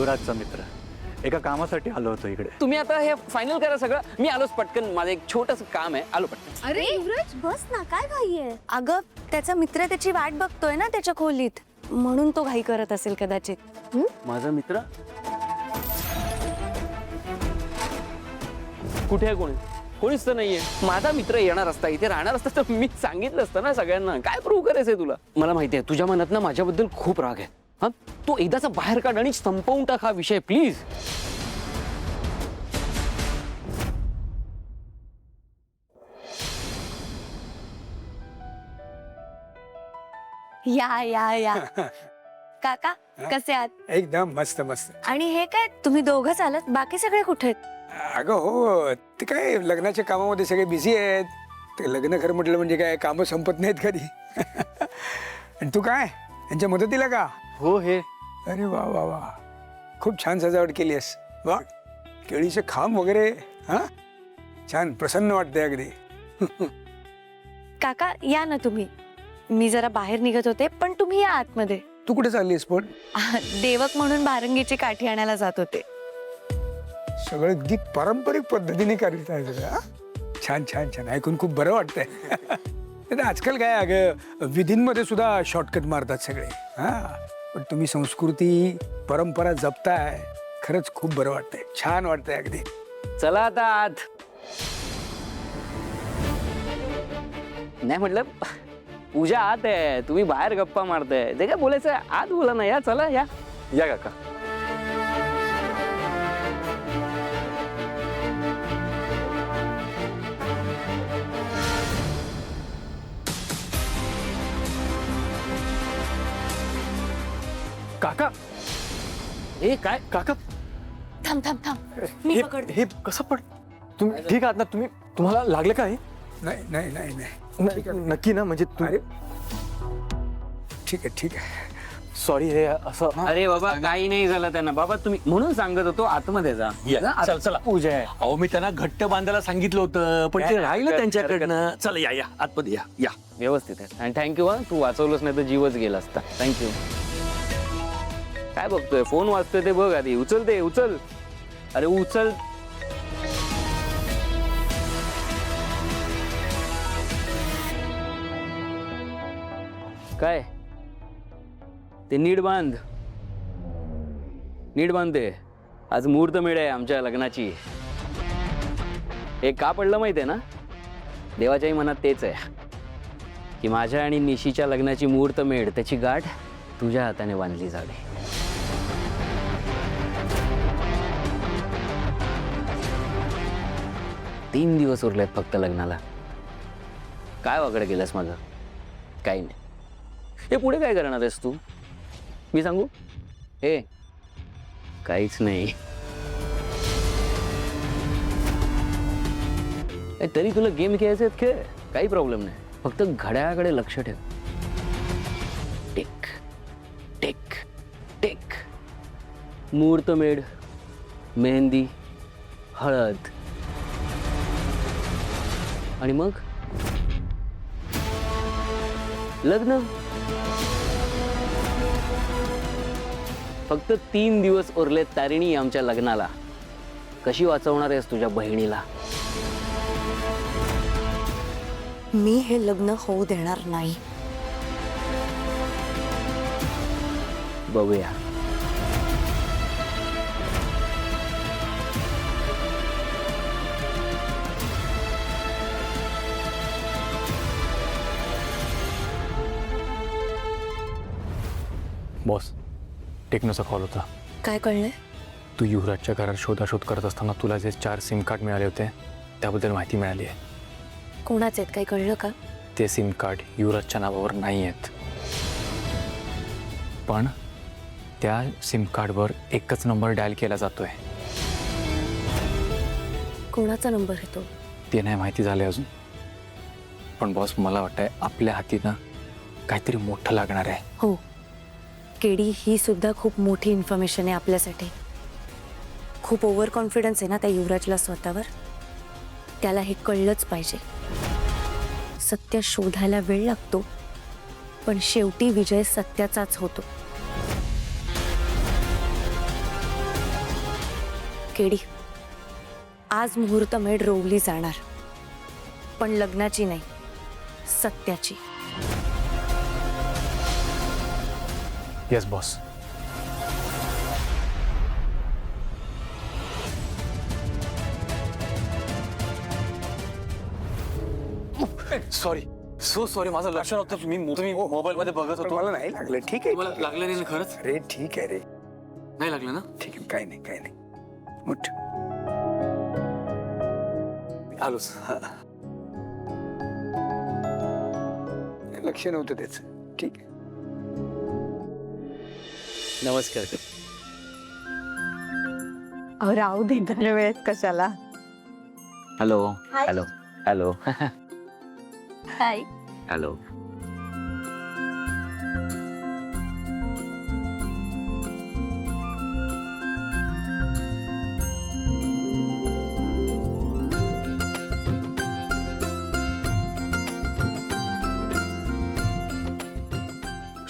युवराजचा मित्र एका कामासाठी आलो होतो इकडे. तुम्ही आता हे फायनल करा सगळं. मी आलोच पटकन, माझं एक छोटंसं काम आहे, आलो पटकन. अरे युवराज बस ना, काय घाई आहे? अगं त्याचा मित्र त्याची वाट बघतोय ना त्याच्या खोलीत, म्हणून तो घाई करत असेल कदाचित. माझा मित्र कुठे आहे? कोणीच तर नाहीये. माझा मित्र येणार असता, इथे राहणार असता तर मी सांगितलं असतं ना सगळ्यांना. काय प्रूव्ह करायचंय तुला? मला माहिती आहे तुझ्या मनात ना माझ्याबद्दल खूप राग आहे. हा, तो एकदाचा बाहेर काढ आणि संपवून टाक हा विषय प्लीज. या या या काका कसे आहात? एकदम मस्त मस्त. आणि हे काय तुम्ही दोघंच आलात, बाकी सगळे कुठे आहेत? अगं हो, ते काय लग्नाच्या कामामध्ये सगळे बिझी आहेत. ते लग्न घर म्हटलं म्हणजे काय कामं संपत नाहीत कधी. आणि तू काय यांच्या मदतीला का? हो हे अरे वा वा वा, खूप छान सजावट केली आहेस. वा, केळीचे खांब वगैरे. हा, छान प्रसन्न वाटतंय अगदी. काका या ना तुम्ही. मी जरा बाहेर निघत होते, पण तुम्ही या आतमध्ये. तू कुठे चाललीस पण? देवक म्हणून भारंगीची काठी आणायला जात होते. सगळं अगदी पारंपरिक पद्धतीने करीत आहे सगळं. हा? छान छान छान, ऐकून खूप बरं वाटतंय. नाही, आजकाल काय अगं विधींमध्ये सुद्धा शॉर्टकट मारतात सगळे. हा, पण तुम्ही संस्कृती परंपरा जपताय, खरंच खूप बरं वाटतंय. छान वाटतंय अगदी. चला आता आत. नाही म्हटलं पूजा आत आहे, तुम्ही बाहेर गप्पा मारताय. ते काय बोलायचं आत बोला ना. या चला या. या काका. काका ए काय काका थांब थांब थांब, मी हे पकडते. हे कसं पण तुम्ही ठीक आहात ना? तुम्हाला लागले काय? नाही नाही नाही नाही, नक्की ना? म्हणजे अरे ठीक आहे ठीक आहे. सॉरी हे असं. अरे बाबा काही नाही झालं त्यांना. बाबा तुम्ही म्हणून सांगत होतो आतमध्ये जा. चल चला, पूजा आहे. अहो मी त्यांना घट्ट बांधायला सांगितलं होतं, पण ते राहिलं त्यांच्याकडनं. चला या या आतमध्ये या या. व्यवस्थित आहे. आणि थँक्यू हा, तू वाचवलंच नाही तर जीवच गेला असता. थँक्यू. काय बघतोय? फोन वाजतोय ते बघ आधी. उचल ते, उचल. अरे उचल. काय ते नीट बांध, नीट बांधते. आज मुहूर्त मेळ आहे आमच्या लग्नाची. हे का पडलं माहिती आहे ना? देवाच्याही मनात तेच आहे की माझ्या आणि निशीच्या लग्नाची मुहूर्त मेढ, त्याची गाठ तुझ्या हाताने बांधली जावे. तीन दिवस उरलेत फक्त लग्नाला. काय वाकडं केलंस माझं? काही नाही. हे पुढे काय करणार आहेस तू? मी सांगू? हे काहीच नाही. तरी तुला गेम खेळायचे खेळ, काही प्रॉब्लेम नाही. फक्त घड्याळाकडे लक्ष ठेव. Tick tick tick. मुहूर्तमेढ, मेहंदी, हळद आणि मग लग्न. फक्त 3 दिवस उरलेत तारिणी आमच्या लग्नाला. कशी वाचवणार आहेस तुझ्या बहिणीला? मी हे लग्न होऊ देणार नाही. बघूया. बॉस, टेक्नोचा कॉल होता. काय कळलंय? तू युवराजच्या घरात शोधाशोध करत असताना तुला जे 4 सिम कार्ड मिळाले होते त्याबद्दल माहिती मिळाली आहे. कोणाचे आहेत? काही कळलं का? ते सिम कार्ड युवराजच्या नावावर नाही आहेत, पण त्या सिम कार्डवर एकच नंबर डायल केला जातोय. कोणाचा नंबर आहे तो? ते नाही माहिती झाले अजून. पण बॉस, मला वाटतंय आपल्या हाती ना काहीतरी मोठं लागणार आहे. हो, केडी ही सुद्धा खूप मोठी इन्फॉर्मेशन आहे आपल्यासाठी. खूप ओव्हर कॉन्फिडन्स आहे ना त्या युवराजला स्वतःवर. त्याला हे कळलंच पाहिजे. सत्य शोधायला वेळ लागतो, पण शेवटी विजय सत्याचाच होतो. केडी, आज मुहूर्तमेढ रोवली जाणार, पण लग्नाची नाही, सत्याची. Yes boss. Sorry, so sorry, माझं लक्ष नव्हतं. तुम्ही मोबाईल मध्ये बघत पण होतो. मला नाही लागलं. ठीक आहे, मला ठीक आहे. लागलं नाही ना खरंच? अरे ठीक आहे रे, नाही लागलं ना? ठीक आहे, काही नाही, काही नाही. उठ. आलोच. लक्ष नव्हतं त्याच. ठीक आहे. नमस्कार. अहो राहू दे, इतक्या वेळेत कशाला. Hello hello hello hi. Hello.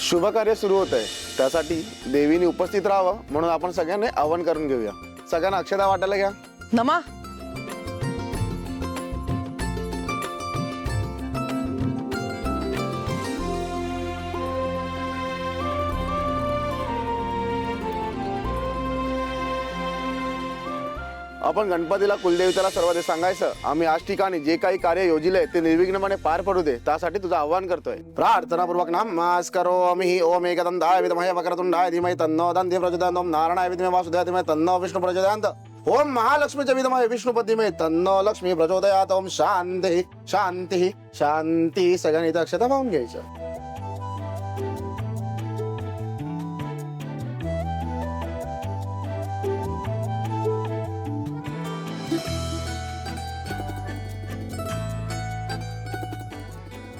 शुभ कार्य सुरू होत आहे, त्यासाठी देवीने उपस्थित राहावं म्हणून आपण सगळ्यांनी आवाहन करून घेऊया. सगळ्यांना अक्षता वाटायला घ्या. नमा. आपण गणपतीला कुलदेवतेला सर्व सांगायचं, आम्ही आज ठिकाणी जे काही कार्य योजिले ते निर्विघ्नपणे पार पडू दे, त्यासाठी तुझं आव्हान करतोय. प्रार्थनापूर्वक नमस्कारोमि. ओम एकदंताय विद्महे वक्रतुंडाय धीमहि तन्नो दन्ति प्रचोदयात्. ओम नारायणाय विद्महे वासुदेवाय धीमहि तन्नो विष्णु प्रचोदयात्. ओम महालक्ष्मीचे विद्महे विष्णुपती धीमहि तन्नो लक्ष्मी प्रचोदयात्. ओम शांती शांती शांती. सगळ्यांनी इथं अक्षता वाहून घ्यायचं.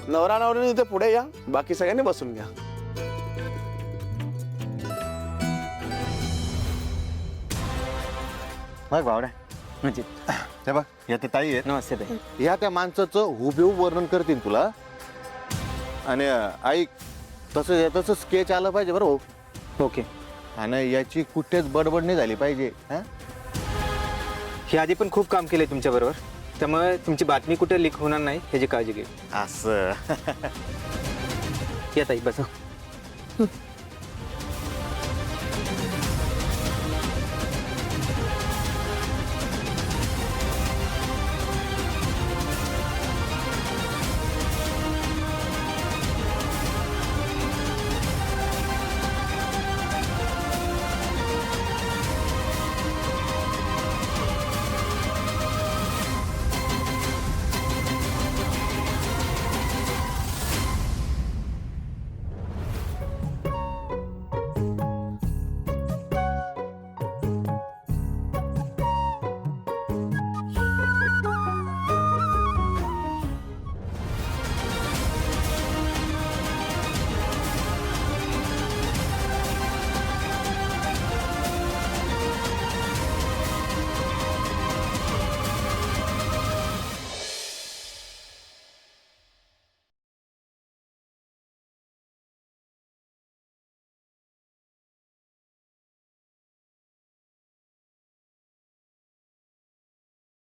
नवरा नवरीने इथे पुढे या, बाकी सगळ्यांनी बसून घ्या. बघ भावड्या, म्हणजे हे बघ या त्या ताई आहेत. नमस्ते ताई. ह्या त्या माणसाचं हुबेहूब वर्णन करतील तुला. आणि ऐक, तसं तसं स्केच आलं पाहिजे बरं. ओके. आणि याची कुठेच बडबड नाही झाली पाहिजे. हा, हे आधी पण खूप काम केलंय तुमच्या बरोबर, त्यामुळे तुमची बातमी कुठे लीक होणार नाही याची काळजी घे. असं या ताई बसा.